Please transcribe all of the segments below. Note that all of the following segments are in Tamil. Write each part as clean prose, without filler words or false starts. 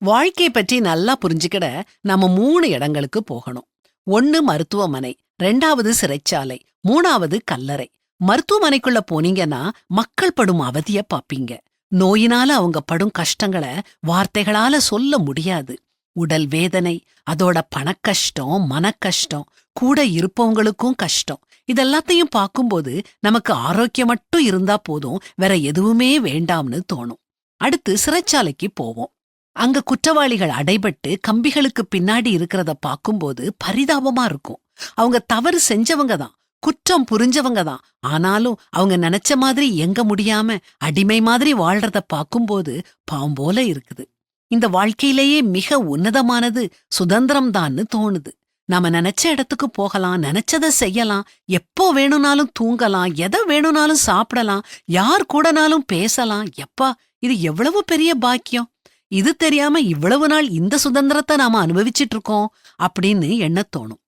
வாழ்க்கை பற்றி நல்லா புரிஞ்சுக்கிட நம்ம 3 இடங்களுக்கு போகணும். 1 மருத்துவமனை, 2வது சிறைச்சாலை, 3வது கல்லறை. மருத்துவமனைக்குள்ள போனீங்கன்னா மக்கள் படும் அவதிய பாப்பீங்க. நோயினால அவங்க படும் கஷ்டங்கள வார்த்தைகளால சொல்ல முடியாது. உடல் வேதனை, அதோட பணக்கஷ்டம், மனக்கஷ்டம், கூட இருப்பவங்களுக்கும் கஷ்டம். இதெல்லாத்தையும் பார்க்கும்போது நமக்கு ஆரோக்கியம் மட்டும் இருந்தா போதும், வேற எதுவுமே வேண்டாம்னு தோணும். அடுத்து சிறைச்சாலைக்கு போவோம். அங்க குற்றவாளிகள் அடைபட்டு கம்பிகளுக்கு பின்னாடி இருக்கிறத பாக்கும்போது பரிதாபமா இருக்கும். அவங்க தவறு செஞ்சவங்க தான், குற்றம் புரிஞ்சவங்க தான். ஆனாலும் அவங்க நினைச்ச மாதிரி இயங்க முடியாம அடிமை மாதிரி வாழ்றத பாக்கும்போது பாம்போல இருக்குது. இந்த வாழ்க்கையிலேயே மிக உன்னதமானது சுதந்திரம் தான்னு தோணுது. நாம நினைச்ச இடத்துக்கு போகலாம், நினைச்சத செய்யலாம், எப்போ வேணும்னாலும் தூங்கலாம், எதை வேணும்னாலும் சாப்பிடலாம், யார் கூடனாலும் பேசலாம். எப்பா, இது எவ்வளவு பெரிய பாக்கியம்! இது தெரியாம இவ்வளவு நாள் இந்த சுதந்திரத்தை நாம அனுபவிச்சிட்டு இருக்கோம் அப்படின்னு எண்ணத் தோணும்.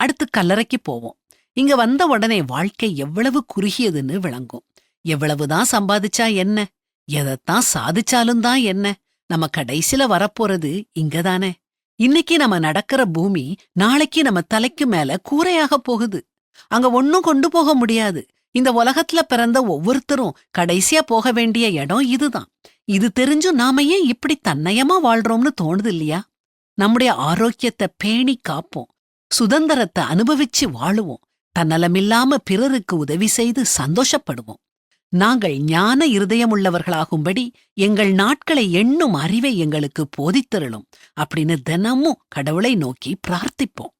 அடுத்து கல்லறைக்கு போவோம். இங்க வந்த உடனே வாழ்க்கை எவ்வளவு குறுகியதுன்னு விளங்கும். எவ்வளவுதான் சம்பாதிச்சா என்ன, எதைத்தான் சாதிச்சாலும் தான் என்ன, நம்ம கடைசில வரப்போறது இங்கதானே. இன்னைக்கு நம்ம நடக்கிற பூமி நாளைக்கு நம்ம தலைக்கு மேல கூரையாக போகுது. அங்க ஒன்னும் கொண்டு போக முடியாது. இந்த உலகத்துல பிறந்த ஒவ்வொருத்தரும் கடைசியா போக வேண்டிய இடம் இதுதான். இது தெரிஞ்சும் நாம ஏன் இப்படி தன்னயமா வாழ்றோம்னு தோணுது இல்லையா? நம்முடைய ஆரோக்கியத்தை பேணி காப்போம், சுதந்திரத்தை அனுபவிச்சு வாழுவோம், தன்னலமில்லாம பிறருக்கு உதவி செய்து சந்தோஷப்படுவோம். நாங்கள் ஞான இருதயமுள்ளவர்களாகும்படி எங்கள் நாட்களை எண்ணும் அறிவை எங்களுக்கு போதித்தருளும் அப்படின்னு தினமும் கடவுளை நோக்கி பிரார்த்திப்போம்.